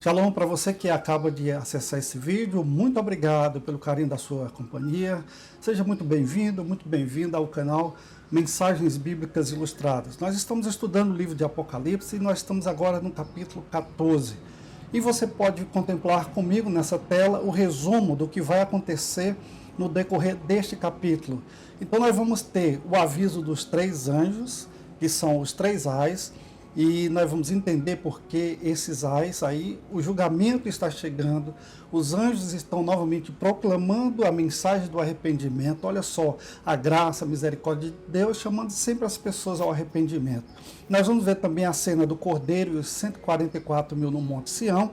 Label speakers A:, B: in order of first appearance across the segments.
A: Shalom para você que acaba de acessar esse vídeo, muito obrigado pelo carinho da sua companhia. Seja muito bem-vindo, muito bem-vinda ao canal Mensagens Bíblicas Ilustradas. Nós estamos estudando o livro de Apocalipse e nós estamos agora no capítulo 14. E você pode contemplar comigo nessa tela o resumo do que vai acontecer no decorrer deste capítulo. Então nós vamos ter o aviso dos três anjos, que são os três ais, e nós vamos entender por que esses ais aí, o julgamento está chegando, os anjos estão novamente proclamando a mensagem do arrependimento. Olha só, a graça, a misericórdia de Deus chamando sempre as pessoas ao arrependimento. Nós vamos ver também a cena do Cordeiro e os 144 mil no Monte Sião,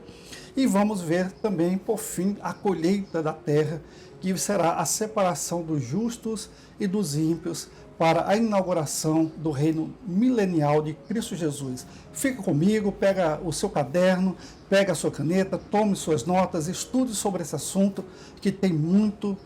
A: e vamos ver também, por fim, a colheita da terra, que será a separação dos justos e dos ímpios para a inauguração do reino milenial de Cristo Jesus. Fica comigo, pega o seu caderno, pega a sua caneta, tome suas notas, estude sobre esse assunto, que tem muito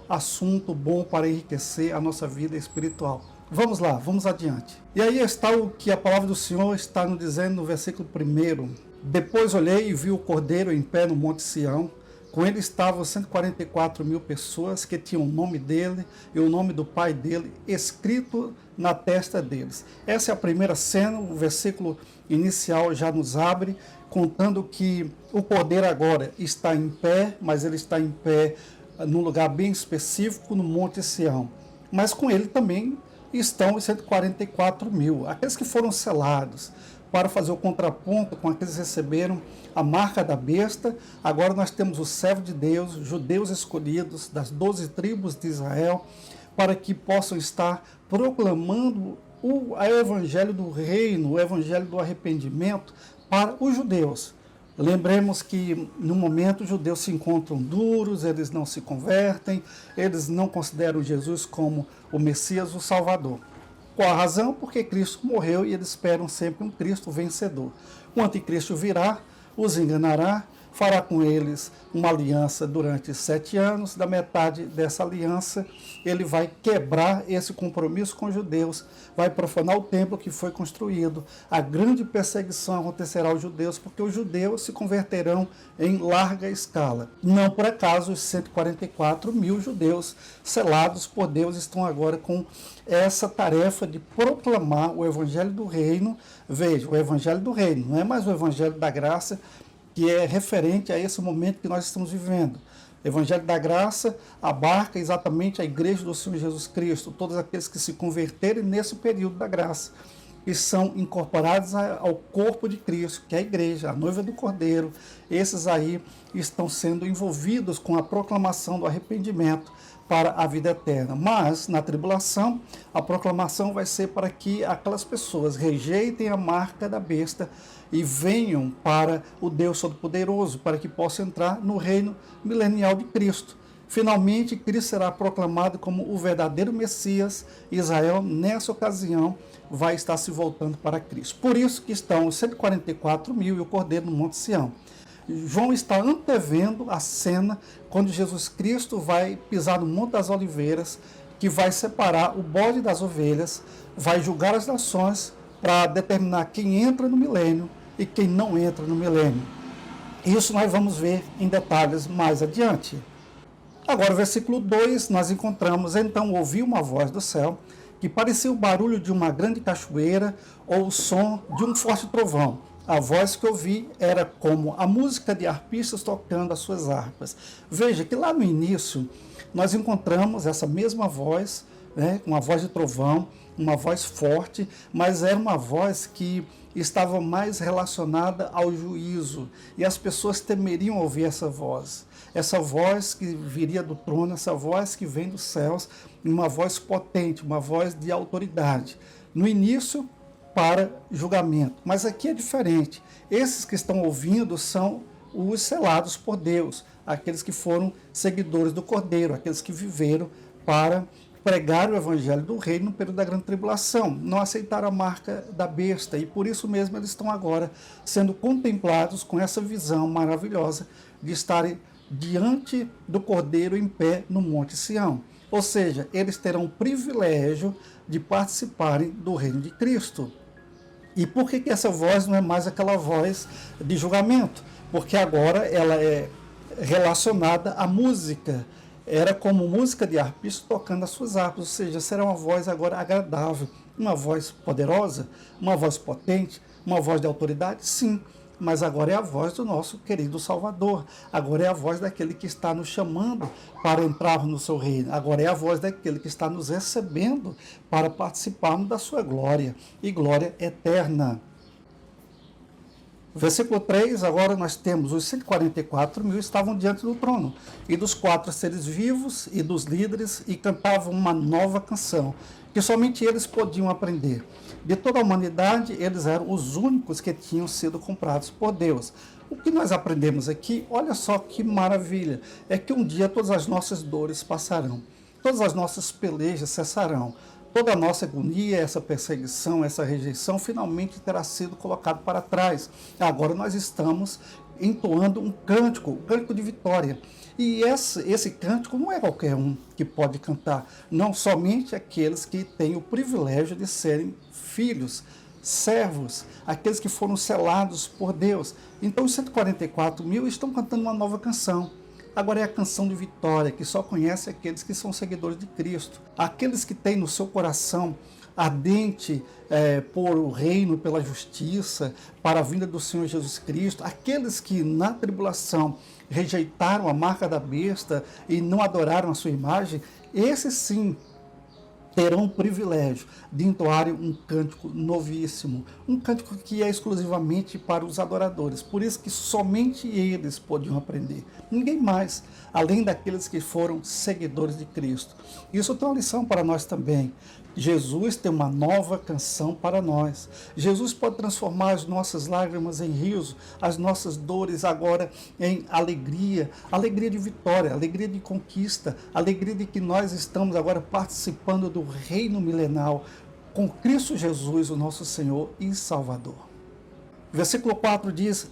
A: assunto bom para enriquecer a nossa vida espiritual. Vamos lá, vamos adiante. E aí está o que a palavra do Senhor está nos dizendo no versículo 1. Depois olhei e vi o Cordeiro em pé no Monte Sião. Com ele estavam 144 mil pessoas que tinham o nome dele e o nome do pai dele escrito na testa deles. Essa é a primeira cena, o versículo inicial já nos abre, contando que o Cordeiro agora está em pé, mas ele está em pé num lugar bem específico, no Monte Sião. Mas com ele também estão os 144 mil, aqueles que foram selados, para fazer o contraponto com aqueles que receberam a marca da besta. Agora nós temos o servo de Deus, judeus escolhidos das 12 tribos de Israel, para que possam estar proclamando o evangelho do reino, o evangelho do arrependimento para os judeus. Lembremos que no momento os judeus se encontram duros, eles não se convertem, eles não consideram Jesus como o Messias, o Salvador. Qual a razão? Porque Cristo morreu e eles esperam sempre um Cristo vencedor. O anticristo virá, os enganará, fará com eles uma aliança durante 7 anos. Da metade dessa aliança, ele vai quebrar esse compromisso com os judeus, vai profanar o templo que foi construído. A grande perseguição acontecerá aos judeus, porque os judeus se converterão em larga escala. Não por acaso, os 144 mil judeus selados por Deus estão agora com essa tarefa de proclamar o evangelho do reino. Veja, o evangelho do reino, não é mais o evangelho da graça, que é referente a esse momento que nós estamos vivendo. O Evangelho da Graça abarca exatamente a Igreja do Senhor Jesus Cristo, todos aqueles que se converterem nesse período da graça e são incorporados ao corpo de Cristo, que é a Igreja, a noiva do Cordeiro. Esses aí estão sendo envolvidos com a proclamação do arrependimento para a vida eterna. Mas, na tribulação, a proclamação vai ser para que aquelas pessoas rejeitem a marca da besta e venham para o Deus Todo-Poderoso, para que possam entrar no reino milenial de Cristo. Finalmente, Cristo será proclamado como o verdadeiro Messias. Israel, nessa ocasião, vai estar se voltando para Cristo. Por isso que estão os 144 mil e o Cordeiro no Monte Sião. João está antevendo a cena quando Jesus Cristo vai pisar no Monte das Oliveiras, que vai separar o bode das ovelhas, vai julgar as nações para determinar quem entra no milênio e quem não entra no milênio. Isso nós vamos ver em detalhes mais adiante. Agora, versículo 2, nós encontramos: então ouvi uma voz do céu, que parecia o barulho de uma grande cachoeira ou o som de um forte trovão. A voz que ouvi era como a música de arpistas tocando as suas harpas. Veja que lá no início nós encontramos essa mesma voz, uma voz de trovão, uma voz forte, mas era uma voz que estava mais relacionada ao juízo, e as pessoas temeriam ouvir essa voz que viria do trono, essa voz que vem dos céus, uma voz potente, uma voz de autoridade. No início, para julgamento, mas aqui é diferente. Esses que estão ouvindo são os selados por Deus, aqueles que foram seguidores do Cordeiro, aqueles que viveram para pregar o evangelho do reino no período da grande tribulação, não aceitaram a marca da besta, e por isso mesmo eles estão agora sendo contemplados com essa visão maravilhosa de estarem diante do Cordeiro em pé no Monte Sião. Ou seja, eles terão o privilégio de participarem do reino de Cristo. E por que essa voz não é mais aquela voz de julgamento? Porque agora ela é relacionada à música. Era como música de arpista tocando as suas harpas, ou seja, será uma voz agora agradável, uma voz poderosa, uma voz potente, uma voz de autoridade, sim, mas agora é a voz do nosso querido Salvador, agora é a voz daquele que está nos chamando para entrar no seu reino, agora é a voz daquele que está nos recebendo para participarmos da sua glória, e glória eterna. Versículo 3, agora nós temos os 144 mil estavam diante do trono, e dos 4 seres vivos e dos líderes, e cantavam uma nova canção, que somente eles podiam aprender. De toda a humanidade, eles eram os únicos que tinham sido comprados por Deus. O que nós aprendemos aqui, olha só que maravilha, é que um dia todas as nossas dores passarão, todas as nossas pelejas cessarão, toda a nossa agonia, essa perseguição, essa rejeição, finalmente terá sido colocado para trás. Agora nós estamos entoando um cântico de vitória. E esse cântico não é qualquer um que pode cantar, não somente aqueles que têm o privilégio de serem filhos, servos, aqueles que foram selados por Deus. Então os 144 mil estão cantando uma nova canção. Agora é a canção de vitória, que só conhece aqueles que são seguidores de Cristo. Aqueles que têm no seu coração ardente por o reino, pela justiça, para a vinda do Senhor Jesus Cristo. Aqueles que na tribulação rejeitaram a marca da besta e não adoraram a sua imagem, esses sim terão o privilégio de entoarem um cântico novíssimo, um cântico que é exclusivamente para os adoradores, por isso que somente eles podiam aprender, ninguém mais, além daqueles que foram seguidores de Cristo. Isso tem uma lição para nós também. Jesus tem uma nova canção para nós. Jesus pode transformar as nossas lágrimas em riso, as nossas dores agora em alegria, alegria de vitória, alegria de conquista, alegria de que nós estamos agora participando do reino milenal com Cristo Jesus, o nosso Senhor e Salvador. Versículo 4 diz: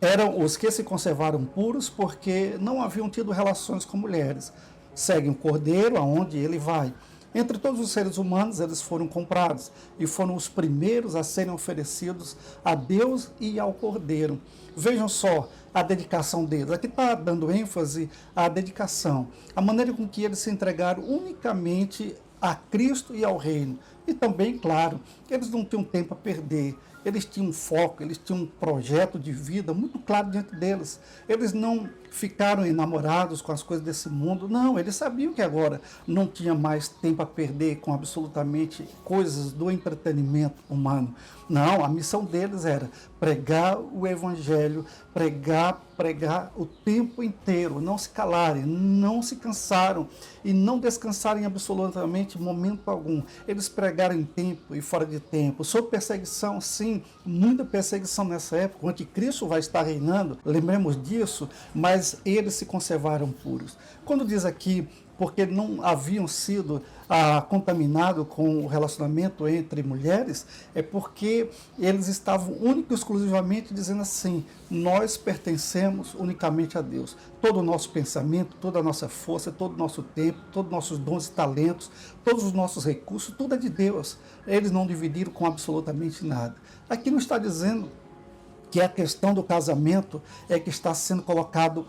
A: eram os que se conservaram puros porque não haviam tido relações com mulheres. Seguem o Cordeiro aonde ele vai. Entre todos os seres humanos, eles foram comprados e foram os primeiros a serem oferecidos a Deus e ao Cordeiro. Vejam só a dedicação deles. Aqui está dando ênfase à dedicação, a maneira com que eles se entregaram unicamente a Cristo e ao reino. E também, claro, eles não tinham tempo a perder. Eles tinham um foco, eles tinham um projeto de vida muito claro diante deles. Eles não ficaram enamorados com as coisas desse mundo. Não, eles sabiam que agora não tinha mais tempo a perder com absolutamente coisas do entretenimento humano. Não, a missão deles era pregar o evangelho, pregar o tempo inteiro, não se calarem, não se cansaram e não descansarem absolutamente momento algum. Eles pregaram em tempo e fora de tempo, sob perseguição, sim, muita perseguição nessa época, o anticristo vai estar reinando, lembremos disso, mas eles se conservaram puros. Quando diz aqui, porque não haviam sido contaminados com o relacionamento entre mulheres, é porque eles estavam única e exclusivamente dizendo assim: nós pertencemos unicamente a Deus. Todo o nosso pensamento, toda a nossa força, todo o nosso tempo, todos os nossos dons e talentos, todos os nossos recursos, tudo é de Deus. Eles não dividiram com absolutamente nada. Aqui não está dizendo que a questão do casamento é que está sendo colocado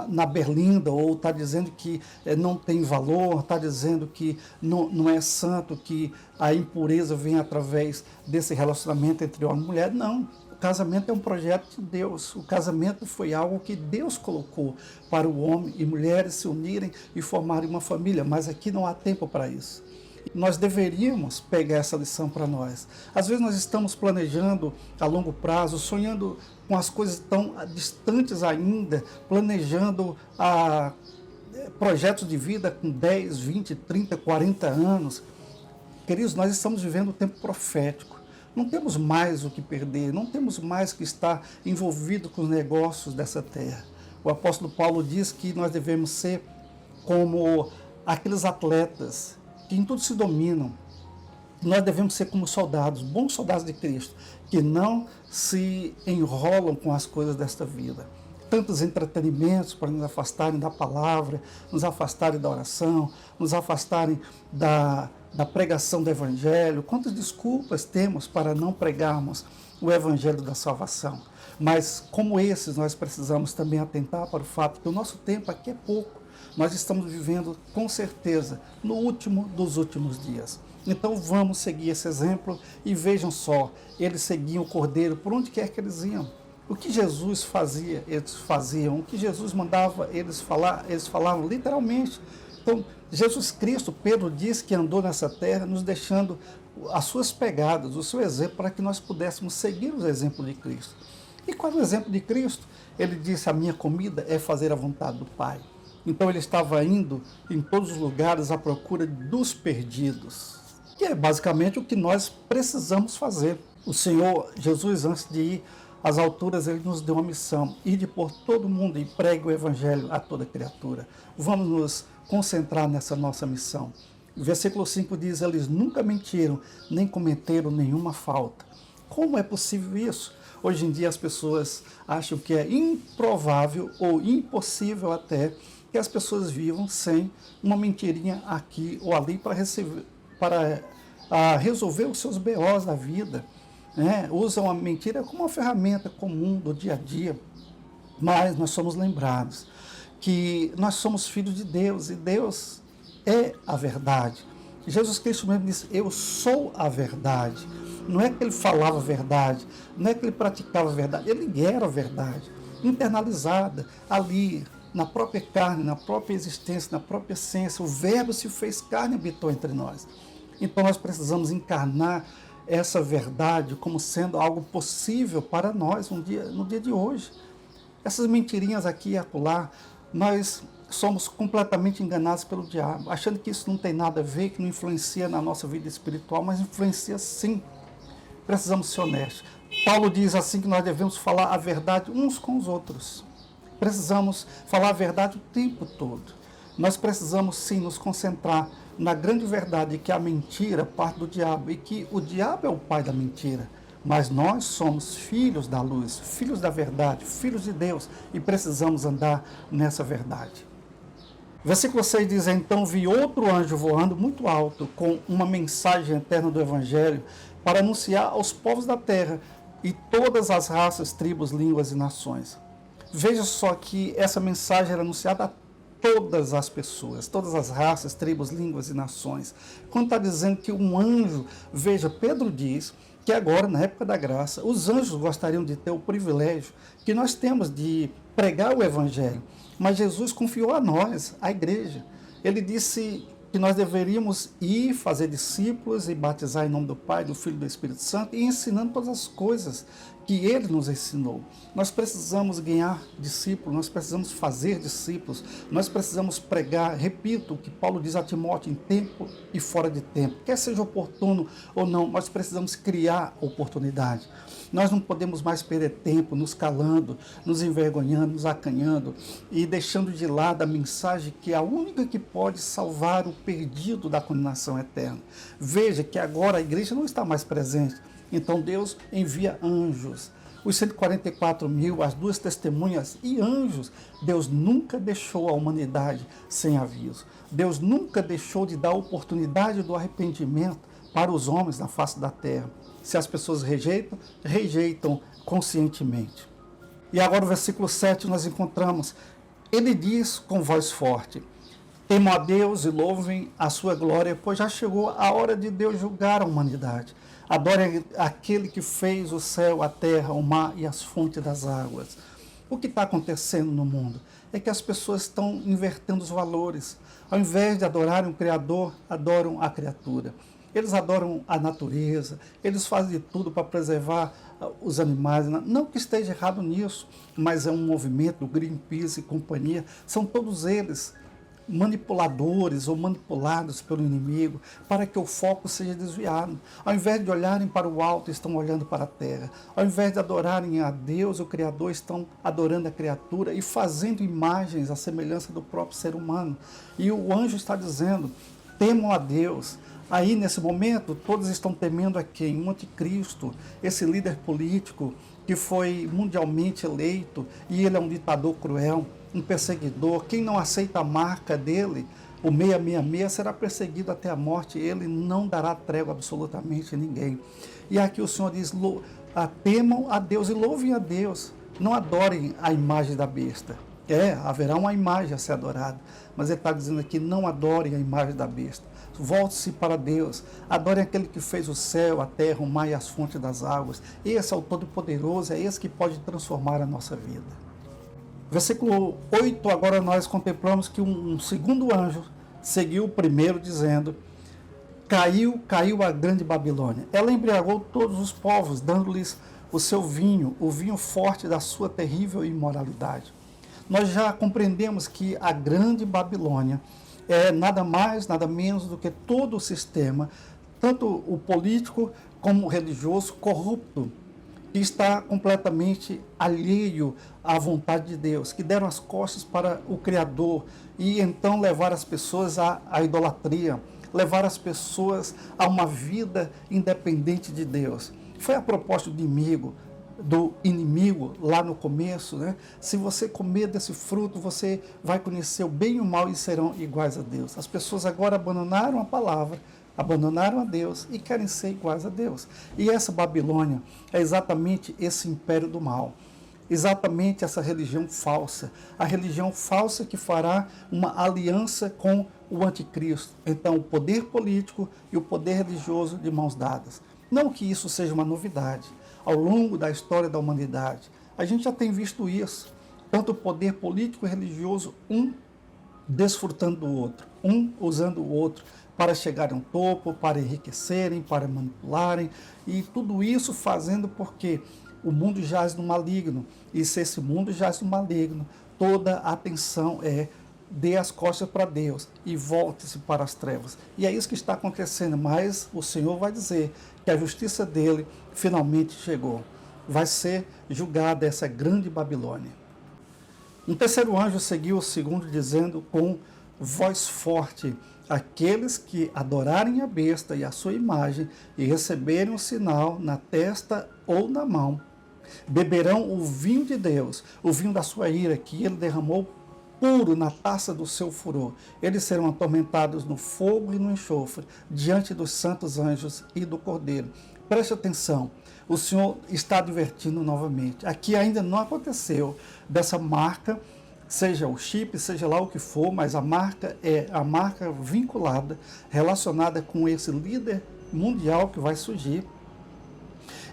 A: na berlinda, ou está dizendo que não tem valor, está dizendo que não é santo, que a impureza vem através desse relacionamento entre homem e mulher. Não, o casamento é um projeto de Deus, o casamento foi algo que Deus colocou para o homem e mulheres se unirem e formarem uma família, mas aqui não há tempo para isso. Nós deveríamos pegar essa lição para nós. Às vezes nós estamos planejando a longo prazo, sonhando com as coisas tão distantes ainda, planejando projetos de vida com 10, 20, 30, 40 anos. Queridos, nós estamos vivendo um tempo profético. Não temos mais o que perder, não temos mais que estar envolvido com os negócios dessa terra. O apóstolo Paulo diz que nós devemos ser como aqueles atletas que em tudo se dominam. Nós devemos ser como soldados, bons soldados de Cristo, que não se enrolam com as coisas desta vida. Tantos entretenimentos para nos afastarem da palavra, nos afastarem da oração, nos afastarem da pregação do Evangelho, quantas desculpas temos para não pregarmos o Evangelho da salvação. Mas como esses, nós precisamos também atentar para o fato que o nosso tempo aqui é pouco. Nós estamos vivendo, com certeza, no último dos últimos dias. Então vamos seguir esse exemplo e vejam só, eles seguiam o Cordeiro por onde quer que eles iam. O que Jesus fazia, eles faziam. O que Jesus mandava, eles falavam literalmente. Então, Jesus Cristo, Pedro diz que andou nessa terra, nos deixando as suas pegadas, o seu exemplo, para que nós pudéssemos seguir o exemplo de Cristo. E qual é o exemplo de Cristo? Ele disse, a minha comida é fazer a vontade do Pai. Então ele estava indo em todos os lugares à procura dos perdidos, que é basicamente o que nós precisamos fazer. O Senhor Jesus, antes de ir às alturas, ele nos deu uma missão, ir de por todo mundo e pregue o Evangelho a toda criatura. Vamos nos concentrar nessa nossa missão. O versículo 5 diz, eles nunca mentiram, nem cometeram nenhuma falta. Como é possível isso? Hoje em dia as pessoas acham que é improvável ou impossível até que as pessoas vivam sem uma mentirinha aqui ou ali para resolver os seus BOs da vida. Né? Usam a mentira como uma ferramenta comum do dia a dia. Mas nós somos lembrados que nós somos filhos de Deus e Deus é a verdade. Jesus Cristo mesmo disse, eu sou a verdade. Não é que ele falava a verdade, não é que ele praticava a verdade, ele era a verdade, internalizada ali, na própria carne, na própria existência, na própria essência. O Verbo se fez carne e habitou entre nós. Então nós precisamos encarnar essa verdade como sendo algo possível para nós no dia de hoje. Essas mentirinhas aqui e acolá, nós somos completamente enganados pelo diabo, achando que isso não tem nada a ver, que não influencia na nossa vida espiritual, mas influencia sim. Precisamos ser honestos. Paulo diz assim que nós devemos falar a verdade uns com os outros. Precisamos falar a verdade o tempo todo. Nós precisamos sim nos concentrar na grande verdade que a mentira parte do diabo e que o diabo é o pai da mentira. Mas nós somos filhos da luz, filhos da verdade, filhos de Deus e precisamos andar nessa verdade. Versículo 6 diz, então vi outro anjo voando muito alto com uma mensagem eterna do Evangelho para anunciar aos povos da terra e todas as raças, tribos, línguas e nações. Veja só que essa mensagem era anunciada a todas as pessoas, todas as raças, tribos, línguas e nações. Quando está dizendo que um anjo, veja, Pedro diz que agora, na época da graça, os anjos gostariam de ter o privilégio que nós temos de pregar o Evangelho. Mas Jesus confiou a nós, a igreja. Ele disse que nós deveríamos ir fazer discípulos e batizar em nome do Pai, do Filho e do Espírito Santo e ensinando todas as coisas que Ele nos ensinou. Nós precisamos ganhar discípulos, nós precisamos fazer discípulos, nós precisamos pregar, repito, o que Paulo diz a Timóteo, em tempo e fora de tempo. Quer seja oportuno ou não, nós precisamos criar oportunidade. Nós não podemos mais perder tempo nos calando, nos envergonhando, nos acanhando e deixando de lado a mensagem que é a única que pode salvar o perdido da condenação eterna. Veja que agora a igreja não está mais presente. Então Deus envia anjos, os 144 mil, as duas testemunhas e anjos. Deus nunca deixou a humanidade sem aviso. Deus nunca deixou de dar oportunidade do arrependimento para os homens na face da terra. Se as pessoas rejeitam, rejeitam conscientemente. E agora no versículo 7 nós encontramos, ele diz com voz forte, temam a Deus e louvem a sua glória, pois já chegou a hora de Deus julgar a humanidade. Adorem aquele que fez o céu, a terra, o mar e as fontes das águas. O que está acontecendo no mundo é que as pessoas estão invertendo os valores. Ao invés de adorarem o Criador, adoram a criatura. Eles adoram a natureza, eles fazem de tudo para preservar os animais. Não que esteja errado nisso, mas é um movimento do Greenpeace e companhia. São todos eles manipuladores ou manipulados pelo inimigo para que o foco seja desviado. Ao invés de olharem para o alto, estão olhando para a terra. Ao invés de adorarem a Deus, o Criador, estão adorando a criatura e fazendo imagens à semelhança do próprio ser humano. E o anjo está dizendo, temam a Deus. Aí, nesse momento, todos estão temendo a quem? O anticristo, esse líder político que foi mundialmente eleito e ele é um ditador cruel, um perseguidor. Quem não aceita a marca dele o 666 será perseguido até a morte, ele não dará trégua absolutamente a ninguém. E aqui o Senhor diz, temam a Deus e louvem a Deus, não adorem a imagem da besta. Haverá uma imagem a ser adorada, mas ele está dizendo aqui, não adorem a imagem da besta. Volte-se para Deus, adorem aquele que fez o céu, a terra, o mar e as fontes das águas. Esse é o Todo-Poderoso, é esse que pode transformar a nossa vida. Versículo 8, agora nós contemplamos que um segundo anjo seguiu o primeiro, dizendo, caiu a grande Babilônia. Ela embriagou todos os povos, dando-lhes o seu vinho, o vinho forte da sua terrível imoralidade. Nós já compreendemos que a grande Babilônia é nada mais, nada menos do que todo o sistema, tanto o político como o religioso, corrupto, que está completamente alheio à vontade de Deus, que deram as costas para o Criador e então levar as pessoas à idolatria, levar as pessoas a uma vida independente de Deus. Foi a proposta do inimigo lá no começo, né? Se você comer desse fruto, você vai conhecer o bem e o mal e serão iguais a Deus. As pessoas agora abandonaram a palavra, abandonaram a Deus e querem ser iguais a Deus. E essa Babilônia é exatamente esse império do mal, exatamente essa religião falsa, a religião falsa que fará uma aliança com o anticristo. Então, o poder político e o poder religioso de mãos dadas. Não que isso seja uma novidade. Ao longo da história da humanidade, a gente já tem visto isso. Tanto o poder político e religioso, um desfrutando do outro, um usando o outro para chegar a um topo, para enriquecerem, para manipularem, e tudo isso fazendo porque o mundo jaz no maligno, e se esse mundo jaz no maligno, toda a atenção dê as costas para Deus e volte-se para as trevas. E é isso que está acontecendo, mas o Senhor vai dizer que a justiça dele finalmente chegou. Vai ser julgada essa grande Babilônia. Um terceiro anjo seguiu o segundo, dizendo com voz forte, aqueles que adorarem a besta e a sua imagem e receberem um sinal na testa ou na mão, beberão o vinho de Deus, o vinho da sua ira, que ele derramou puro na taça do seu furor. Eles serão atormentados no fogo e no enxofre, diante dos santos anjos e do Cordeiro. Preste atenção, o Senhor está advertindo novamente. Aqui ainda não aconteceu dessa marca, seja o chip, seja lá o que for, mas a marca é a marca vinculada, relacionada com esse líder mundial que vai surgir.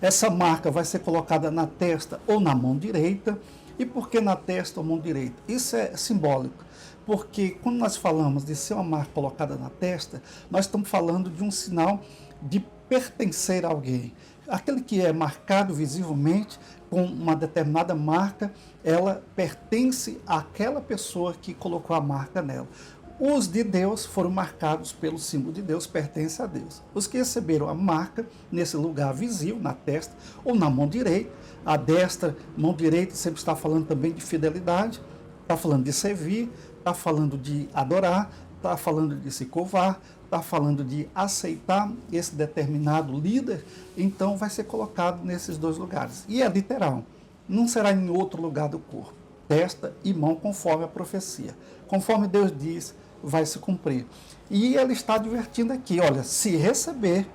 A: Essa marca vai ser colocada na testa ou na mão direita. E por que na testa ou mão direita? Isso é simbólico, porque quando nós falamos de ser uma marca colocada na testa, nós estamos falando de um sinal de pertencer a alguém. Aquele que é marcado visivelmente com uma determinada marca, ela pertence àquela pessoa que colocou a marca nela. Os de Deus foram marcados pelo símbolo de Deus, pertence a Deus. Os que receberam a marca nesse lugar visível, na testa ou na mão direita, a destra, mão direita, sempre está falando também de fidelidade, está falando de servir, está falando de adorar, está falando de se curvar, está falando de aceitar esse determinado líder, então vai ser colocado nesses dois lugares. E é literal, não será em outro lugar do corpo, testa e mão, conforme a profecia. Conforme Deus diz, vai se cumprir. E ele está advertindo aqui, olha, se receber,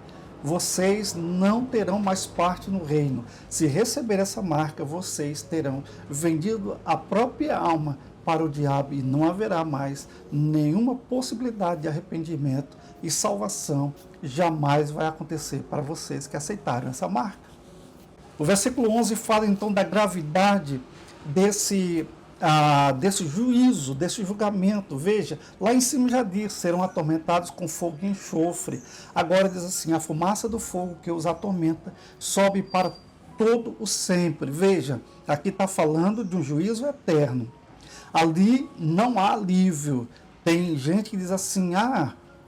A: vocês não terão mais parte no reino. Se receber essa marca, vocês terão vendido a própria alma para o diabo e não haverá mais nenhuma possibilidade de arrependimento e salvação. Jamais vai acontecer para vocês que aceitaram essa marca. O versículo 11 fala então da gravidade desse juízo, desse julgamento. Veja, lá em cima já diz, serão atormentados com fogo e enxofre. Agora diz assim, a fumaça do fogo que os atormenta sobe para todo o sempre. Veja, aqui está falando de um juízo eterno. Ali não há alívio. Tem gente que diz assim,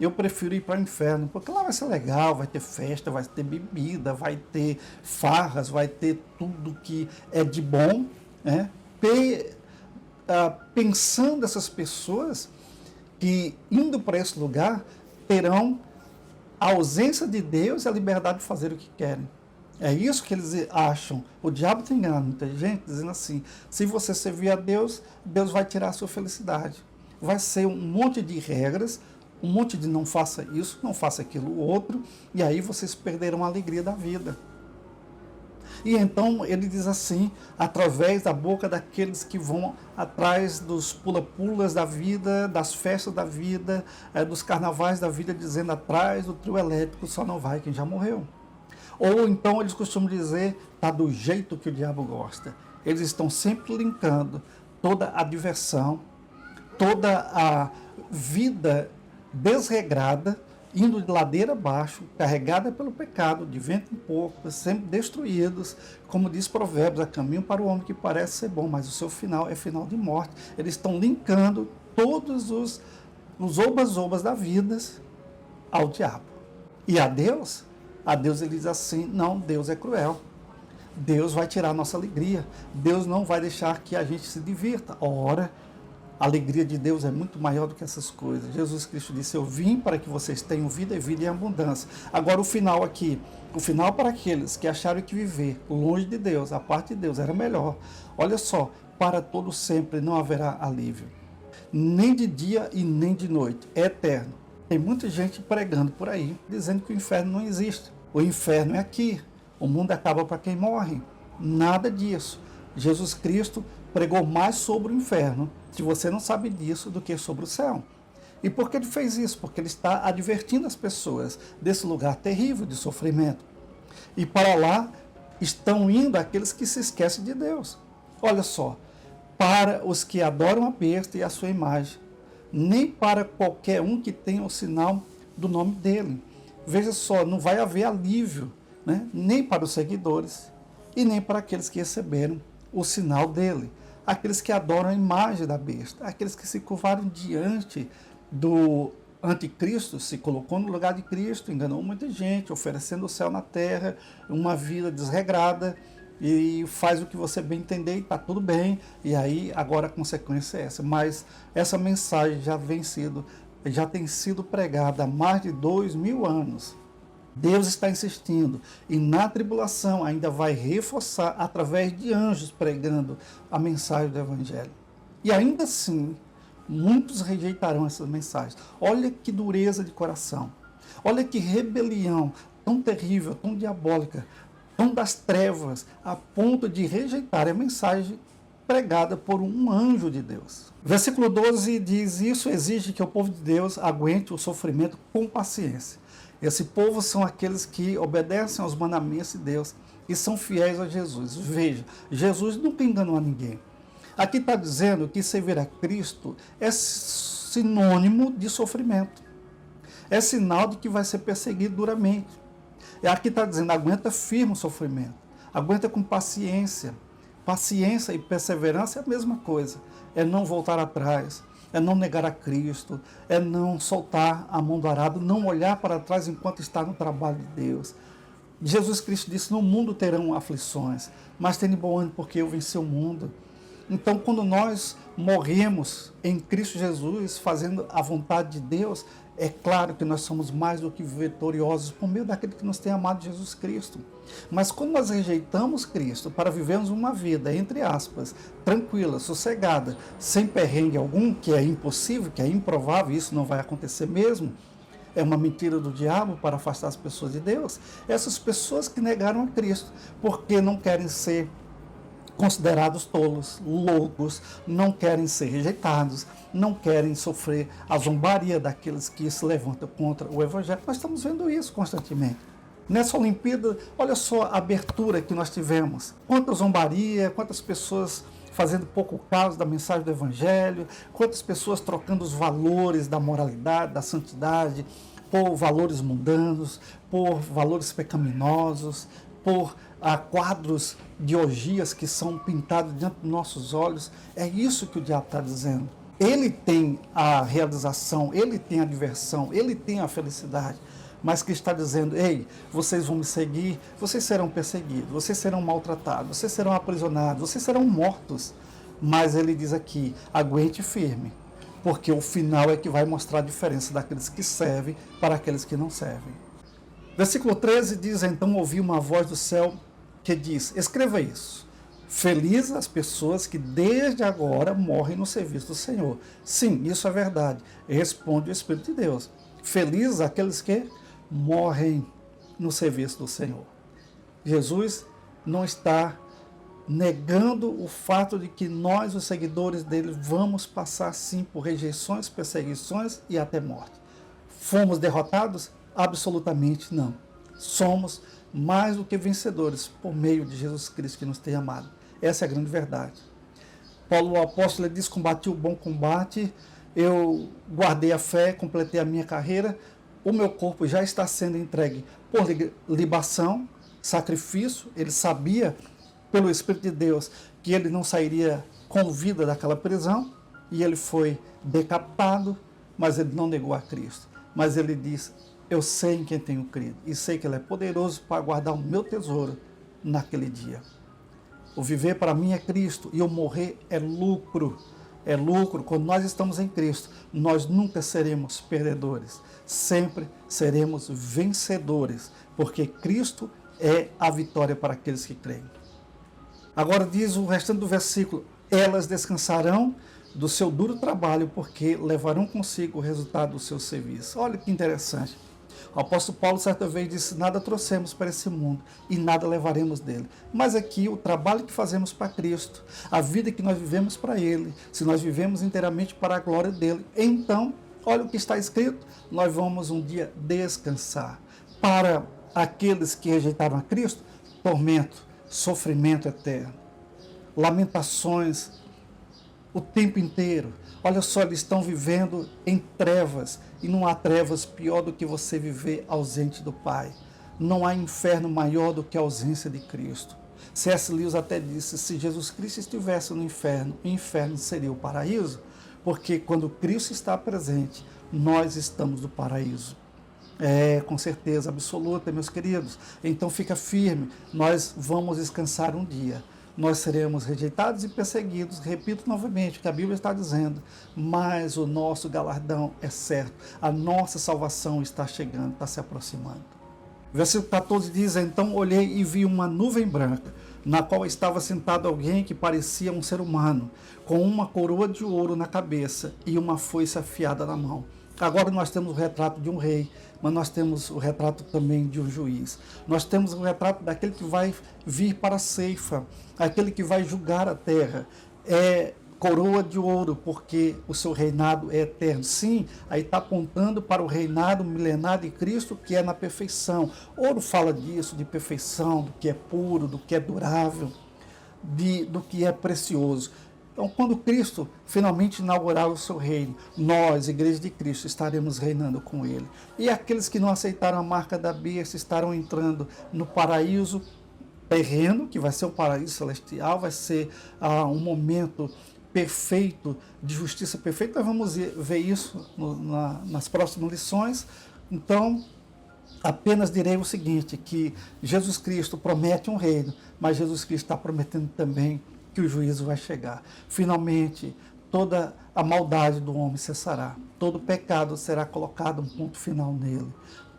A: eu prefiro ir para o inferno, porque lá vai ser legal, vai ter festa, vai ter bebida, vai ter farras, vai ter tudo que é de bom, né? Pensando essas pessoas que, indo para esse lugar, terão a ausência de Deus e a liberdade de fazer o que querem. É isso que eles acham. O diabo tem enganado muita gente, dizendo assim, se você servir a Deus, Deus vai tirar a sua felicidade. vai ser um monte de regras, um monte de não faça isso, não faça aquilo outro, e aí vocês perderão a alegria da vida. E então ele diz assim, através da boca daqueles que vão atrás dos pula-pulas da vida, das festas da vida, dos carnavais da vida, dizendo atrás do trio elétrico só não vai quem já morreu. Ou então eles costumam dizer, tá do jeito que o diabo gosta. Eles estão sempre linkando toda a diversão, toda a vida desregrada, indo de ladeira abaixo, carregada pelo pecado, de vento em pouco, sempre destruídos, como diz Provérbios, há caminho para o homem que parece ser bom, mas o seu final é final de morte. Eles estão linkando todos os obas da vida ao diabo. E a Deus ele diz assim, não, Deus é cruel. Deus vai tirar a nossa alegria. Deus não vai deixar que a gente se divirta. Ora, a alegria de Deus é muito maior do que essas coisas. Jesus Cristo disse, eu vim para que vocês tenham vida e vida em abundância. Agora o final aqui, o final para aqueles que acharam que viver longe de Deus, a parte de Deus era melhor. Olha só, para todo sempre não haverá alívio. Nem de dia e nem de noite, é eterno. Tem muita gente pregando por aí, dizendo que o inferno não existe. O inferno é aqui. O mundo acaba para quem morre. Nada disso. Jesus Cristo pregou mais sobre o inferno, se você não sabe disso, do que sobre o céu. E por que ele fez isso? Porque ele está advertindo as pessoas desse lugar terrível de sofrimento. E para lá estão indo aqueles que se esquecem de Deus. Olha só, para os que adoram a besta e a sua imagem, nem para qualquer um que tenha o sinal do nome dele. Veja só, não vai haver alívio, né? Nem para os seguidores e nem para aqueles que receberam o sinal dele. Aqueles que adoram a imagem da besta, aqueles que se curvaram diante do anticristo, se colocou no lugar de Cristo, enganou muita gente, oferecendo o céu na terra, uma vida desregrada, e faz o que você bem entender e está tudo bem, e aí agora a consequência é essa. Mas essa mensagem já tem sido pregada há mais de 2000 anos. Deus está insistindo e na tribulação ainda vai reforçar através de anjos pregando a mensagem do Evangelho. E ainda assim, muitos rejeitarão essas mensagens. Olha que dureza de coração. Olha que rebelião tão terrível, tão diabólica, tão das trevas, a ponto de rejeitar a mensagem pregada por um anjo de Deus. Versículo 12 diz, isso exige que o povo de Deus aguente o sofrimento com paciência. Esse povo são aqueles que obedecem aos mandamentos de Deus e são fiéis a Jesus. Veja, Jesus nunca enganou a ninguém. Aqui está dizendo que servir a Cristo é sinônimo de sofrimento. É sinal de que vai ser perseguido duramente. E aqui está dizendo, aguenta firme o sofrimento. Aguenta com paciência. Paciência e perseverança é a mesma coisa. É não voltar atrás. É não negar a Cristo, é não soltar a mão do arado, não olhar para trás enquanto está no trabalho de Deus. Jesus Cristo disse, no mundo terão aflições, mas tenha bom ânimo porque eu venci o mundo. Então, quando nós morremos em Cristo Jesus, fazendo a vontade de Deus, é claro que nós somos mais do que vitoriosos por meio daquele que nos tem amado, Jesus Cristo. Mas quando nós rejeitamos Cristo para vivermos uma vida, entre aspas, tranquila, sossegada, sem perrengue algum, que é impossível, que é improvável, isso não vai acontecer mesmo, é uma mentira do diabo para afastar as pessoas de Deus, essas pessoas que negaram a Cristo, porque não querem ser considerados tolos, loucos, não querem ser rejeitados, não querem sofrer a zombaria daqueles que se levantam contra o Evangelho. Nós estamos vendo isso constantemente. Nessa Olimpíada, olha só a abertura que nós tivemos. Quanta zombaria, quantas pessoas fazendo pouco caso da mensagem do Evangelho, quantas pessoas trocando os valores da moralidade, da santidade, por valores mundanos, por valores pecaminosos, por quadros de orgias que são pintados diante dos nossos olhos. É isso que o diabo está dizendo. Ele tem a realização, ele tem a diversão, ele tem a felicidade, mas que está dizendo, ei, vocês vão me seguir, vocês serão perseguidos, vocês serão maltratados, vocês serão aprisionados, vocês serão mortos. Mas ele diz aqui, aguente firme, porque o final é que vai mostrar a diferença daqueles que servem para aqueles que não servem. Versículo 13 diz, então ouvi uma voz do céu que diz, escreva isso, Felizes as pessoas que desde agora morrem no serviço do Senhor. Sim, isso é verdade. Responde o Espírito de Deus. Felizes aqueles que morrem no serviço do Senhor. Jesus não está negando o fato de que nós, os seguidores dele, vamos passar sim por rejeições, perseguições e até morte. Fomos derrotados? Absolutamente não. Somos mais do que vencedores por meio de Jesus Cristo que nos tem amado. Essa é a grande verdade. Paulo, o apóstolo, ele diz: combati o bom combate, eu guardei a fé, completei a minha carreira, o meu corpo já está sendo entregue por libação, sacrifício. Ele sabia, pelo Espírito de Deus, que ele não sairia com vida daquela prisão, e ele foi decapitado, mas ele não negou a Cristo. Mas ele diz: eu sei em quem tenho crido, e sei que ele é poderoso para guardar o meu tesouro naquele dia. O viver para mim é Cristo, e o morrer é lucro. É lucro. Quando nós estamos em Cristo, nós nunca seremos perdedores, sempre seremos vencedores, porque Cristo é a vitória para aqueles que creem. Agora diz o restante do versículo: elas descansarão do seu duro trabalho, porque levarão consigo o resultado do seu serviço. Olha que interessante. O apóstolo Paulo certa vez disse: nada trouxemos para esse mundo e nada levaremos dele. Mas aqui o trabalho que fazemos para Cristo, a vida que nós vivemos para Ele, se nós vivemos inteiramente para a glória dele, então, olha o que está escrito: nós vamos um dia descansar. Para aqueles que rejeitaram a Cristo, tormento, sofrimento eterno, lamentações o tempo inteiro. Olha só, eles estão vivendo em trevas, e não há trevas pior do que você viver ausente do Pai. Não há inferno maior do que a ausência de Cristo. C.S. Lewis até disse: se Jesus Cristo estivesse no inferno, o inferno seria o paraíso, porque quando Cristo está presente, nós estamos no paraíso. Com certeza absoluta, meus queridos. Então fica firme, nós vamos descansar um dia. Nós seremos rejeitados e perseguidos, repito novamente o que a Bíblia está dizendo, mas o nosso galardão é certo, a nossa salvação está chegando, está se aproximando. Versículo 14 diz: então olhei e vi uma nuvem branca, na qual estava sentado alguém que parecia um ser humano, com uma coroa de ouro na cabeça e uma foice afiada na mão. Agora nós temos o retrato de um rei, mas nós temos o retrato também de um juiz. Nós temos o retrato daquele que vai vir para a ceifa, aquele que vai julgar a terra. É coroa de ouro, porque o seu reinado é eterno. Sim, aí está apontando para o reinado milenar de Cristo, que é na perfeição. Ouro fala disso, de perfeição, do que é puro, do que é durável, do que é precioso. Então, quando Cristo finalmente inaugurar o seu reino, nós, Igreja de Cristo, estaremos reinando com Ele. E aqueles que não aceitaram a marca da besta estarão entrando no paraíso terreno, que vai ser o paraíso celestial, vai ser um momento perfeito, de justiça perfeita. Nós vamos ver isso nas próximas lições. Então, apenas direi o seguinte, que Jesus Cristo promete um reino, mas Jesus Cristo está prometendo também que o juízo vai chegar. Finalmente, toda a maldade do homem cessará. Todo pecado será colocado um ponto final nele.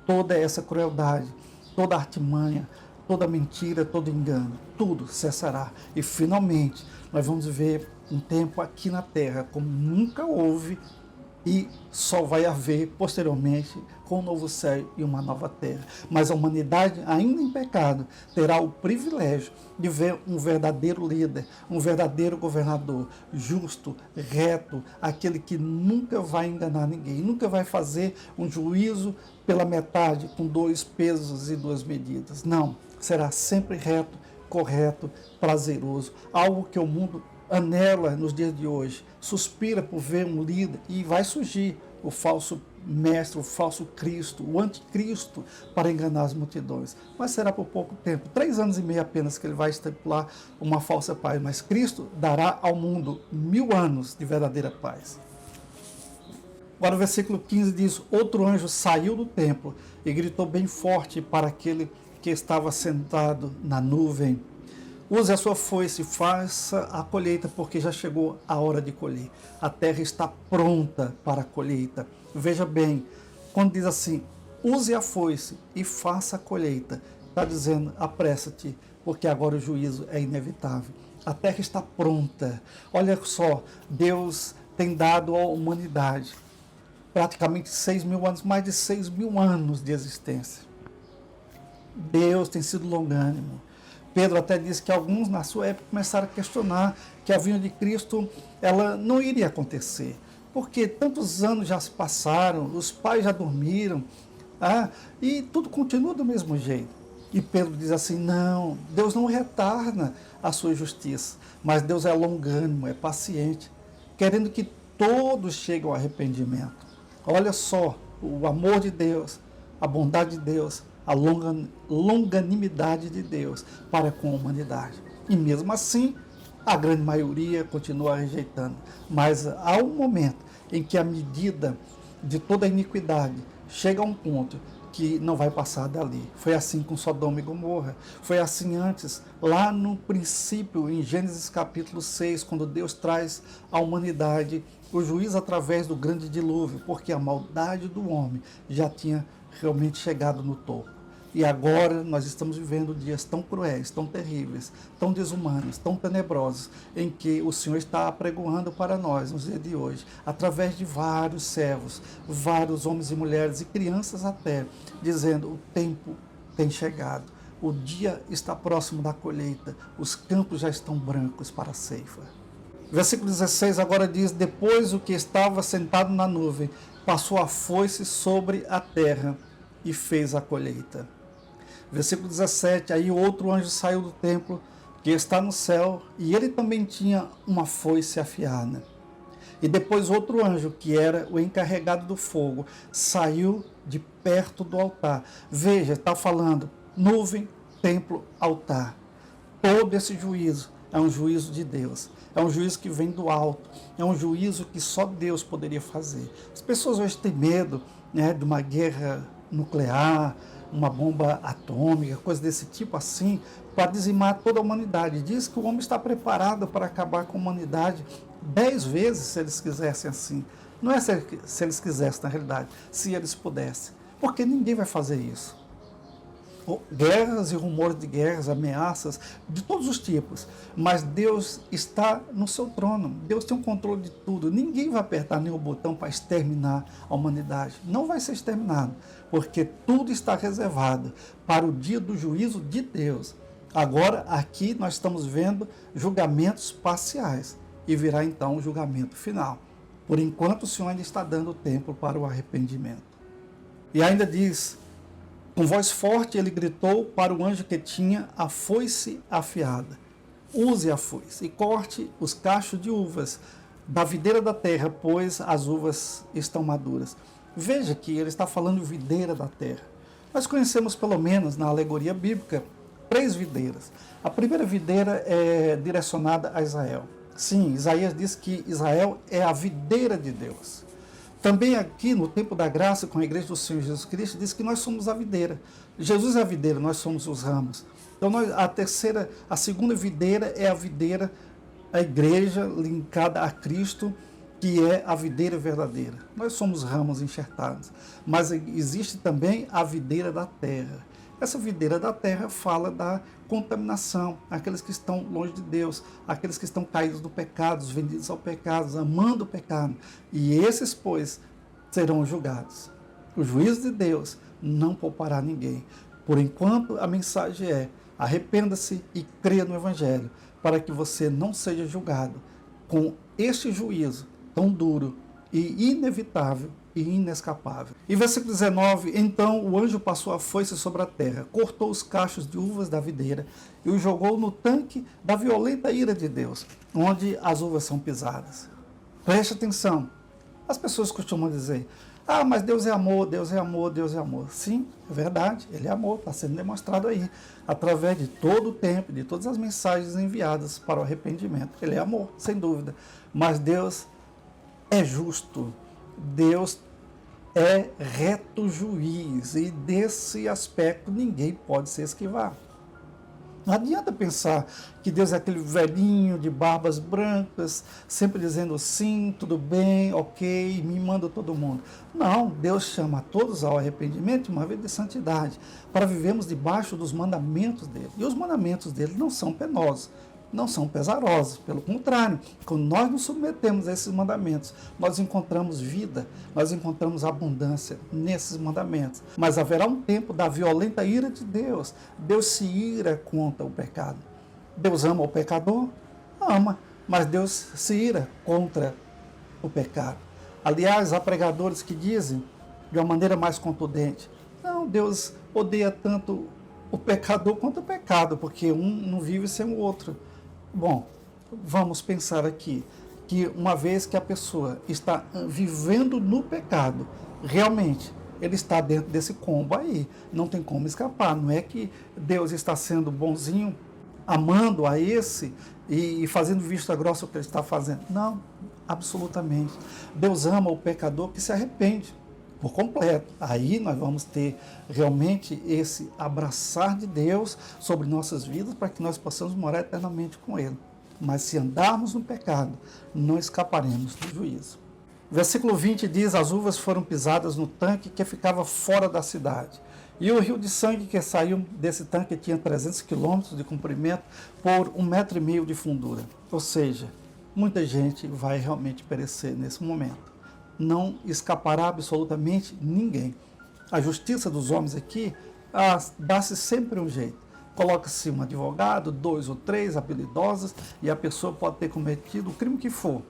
A: Toda essa crueldade, toda artimanha, toda mentira, todo engano, tudo cessará. E finalmente, nós vamos viver um tempo aqui na Terra como nunca houve, e só vai haver posteriormente com um novo céu e uma nova terra. Mas a humanidade, ainda em pecado, terá o privilégio de ver um verdadeiro líder, um verdadeiro governador, justo, reto, aquele que nunca vai enganar ninguém, nunca vai fazer um juízo pela metade, com 2 pesos e 2 medidas. Não, será sempre reto, correto, prazeroso, algo que o mundo anela nos dias de hoje, suspira por ver um líder, e vai surgir o falso mestre, o falso Cristo, o anticristo, para enganar as multidões. Mas será por pouco tempo, 3 anos e meio apenas, que ele vai estipular uma falsa paz. Mas Cristo dará ao mundo 1000 anos de verdadeira paz. Agora o versículo 15 diz: outro anjo saiu do templo e gritou bem forte para aquele que estava sentado na nuvem: use a sua foice e faça a colheita, porque já chegou a hora de colher. A terra está pronta para a colheita. Veja bem, quando diz assim, use a foice e faça a colheita, está dizendo, apressa-te, porque agora o juízo é inevitável. A terra está pronta. Olha só, Deus tem dado à humanidade praticamente 6.000 anos, mais de 6.000 anos de existência. Deus tem sido longânimo. Pedro até disse que alguns na sua época começaram a questionar que a vinda de Cristo ela não iria acontecer. Porque tantos anos já se passaram, os pais já dormiram, e tudo continua do mesmo jeito. E Pedro diz assim, não, Deus não retarda a sua justiça, mas Deus é longânimo, é paciente, querendo que todos cheguem ao arrependimento. Olha só, o amor de Deus, a bondade de Deus, a longanimidade de Deus para com a humanidade. E mesmo assim, a grande maioria continua rejeitando. Mas há um momento em que a medida de toda a iniquidade chega a um ponto que não vai passar dali. Foi assim com Sodoma e Gomorra. Foi assim antes, lá no princípio, em Gênesis capítulo 6, quando Deus traz à humanidade o juízo através do grande dilúvio, porque a maldade do homem já tinha realmente chegado no topo. E agora nós estamos vivendo dias tão cruéis, tão terríveis, tão desumanos, tão tenebrosos, em que o Senhor está apregoando para nós, nos dias de hoje, através de vários servos, vários homens e mulheres e crianças até, dizendo: o tempo tem chegado, o dia está próximo da colheita, os campos já estão brancos para a ceifa. Versículo 16 agora diz: depois o que estava sentado na nuvem passou a foice sobre a terra e fez a colheita. Versículo 17, aí outro anjo saiu do templo que está no céu, e ele também tinha uma foice afiada. E depois outro anjo, que era o encarregado do fogo, saiu de perto do altar. Veja, está falando nuvem, templo, altar. Todo esse juízo é um juízo de Deus. É um juízo que vem do alto. É um juízo que só Deus poderia fazer. As pessoas hoje têm medo, de uma guerra nuclear, uma bomba atômica, coisa desse tipo assim, para dizimar toda a humanidade. Diz que o homem está preparado para acabar com a humanidade 10 vezes, se eles quisessem assim. Não é se eles quisessem, na realidade, se eles pudessem. Porque ninguém vai fazer isso. Guerras e rumores de guerras, ameaças, de todos os tipos. Mas Deus está no seu trono. Deus tem o controle de tudo. Ninguém vai apertar nenhum botão para exterminar a humanidade. Não vai ser exterminado, porque tudo está reservado para o dia do juízo de Deus. Agora, aqui nós estamos vendo julgamentos parciais. E virá então o julgamento final. Por enquanto, o Senhor ainda está dando tempo para o arrependimento. E ainda diz: com voz forte ele gritou para o anjo que tinha a foice afiada: use a foice e corte os cachos de uvas da videira da terra, pois as uvas estão maduras. Veja que ele está falando videira da terra. Nós conhecemos, pelo menos na alegoria bíblica, 3 videiras. A primeira videira é direcionada a Israel. Sim, Isaías diz que Israel é a videira de Deus. Também aqui no tempo da graça, com a igreja do Senhor Jesus Cristo, diz que nós somos a videira. Jesus é a videira, nós somos os ramos. Então a segunda videira é a videira, a igreja linkada a Cristo, que é a videira verdadeira. Nós somos ramos enxertados. Mas existe também a videira da terra. Essa videira da terra fala da contaminação, aqueles que estão longe de Deus, aqueles que estão caídos no pecado, vendidos ao pecado, amando o pecado. E esses, pois, serão julgados. O juízo de Deus não poupará ninguém. Por enquanto, a mensagem é: arrependa-se e creia no Evangelho, para que você não seja julgado com este juízo tão duro e inevitável e inescapável. E versículo 19: então o anjo passou a foice sobre a terra, cortou os cachos de uvas da videira e os jogou no tanque da violenta ira de Deus, onde as uvas são pisadas. Preste atenção. As pessoas costumam dizer: ah, mas Deus é amor, Deus é amor, Deus é amor. Sim, é verdade, Ele é amor, está sendo demonstrado aí, através de todo o tempo, de todas as mensagens enviadas para o arrependimento. Ele é amor, sem dúvida. Mas Deus é justo. Deus é reto juiz, e desse aspecto ninguém pode se esquivar. Não adianta pensar que Deus é aquele velhinho de barbas brancas, sempre dizendo sim, tudo bem, ok, me manda todo mundo. Não, Deus chama a todos ao arrependimento, uma vida de santidade, para vivermos debaixo dos mandamentos dele. E os mandamentos dele não são penosos. não são pesarosos. Pelo contrário, quando nós nos submetemos a esses mandamentos, nós encontramos vida, nós encontramos abundância nesses mandamentos. Mas haverá um tempo da violenta ira de Deus. Deus se ira contra o pecado. Deus ama o pecador? Ama, mas Deus se ira contra o pecado. Aliás, há pregadores que dizem, de uma maneira mais contundente, não, Deus odeia tanto o pecador quanto o pecado, porque um não vive sem o outro. Bom, vamos pensar aqui, que uma vez que a pessoa está vivendo no pecado, realmente, ele está dentro desse combo aí, não tem como escapar. Não é que Deus está sendo bonzinho, amando a esse e fazendo vista grossa o que ele está fazendo. Não, absolutamente. Deus ama o pecador que se arrepende por completo. Aí nós vamos ter realmente esse abraçar de Deus sobre nossas vidas para que nós possamos morar eternamente com Ele. Mas se andarmos no pecado, não escaparemos do juízo. Versículo 20 diz, as uvas foram pisadas no tanque que ficava fora da cidade. E o rio de sangue que saiu desse tanque tinha 300 quilômetros de comprimento por 1,5 metro de fundura. Ou seja, muita gente vai realmente perecer nesse momento. Não escapará absolutamente ninguém. A justiça dos homens aqui dá-se sempre um jeito. Coloca-se um advogado, 2 ou 3 habilidosos, e a pessoa pode ter cometido o crime que for.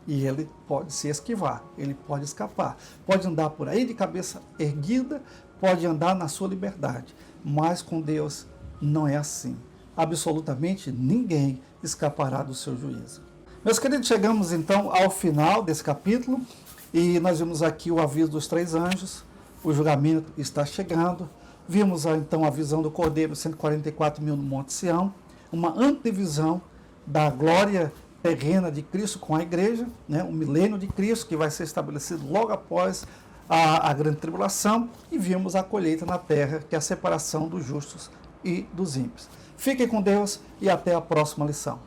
A: E ele pode se esquivar, ele pode escapar. Pode andar por aí de cabeça erguida, pode andar na sua liberdade. Mas com Deus não é assim. Absolutamente ninguém escapará do seu juízo. Meus queridos, chegamos então ao final desse capítulo. E nós vimos aqui o aviso dos 3 anjos, o julgamento está chegando. Vimos então a visão do Cordeiro, 144 mil no Monte Sião, uma antevisão da glória terrena de Cristo com a igreja, né? O milênio de Cristo que vai ser estabelecido logo após a grande tribulação. E vimos a colheita na terra, que é a separação dos justos e dos ímpios. Fiquem com Deus e até a próxima lição.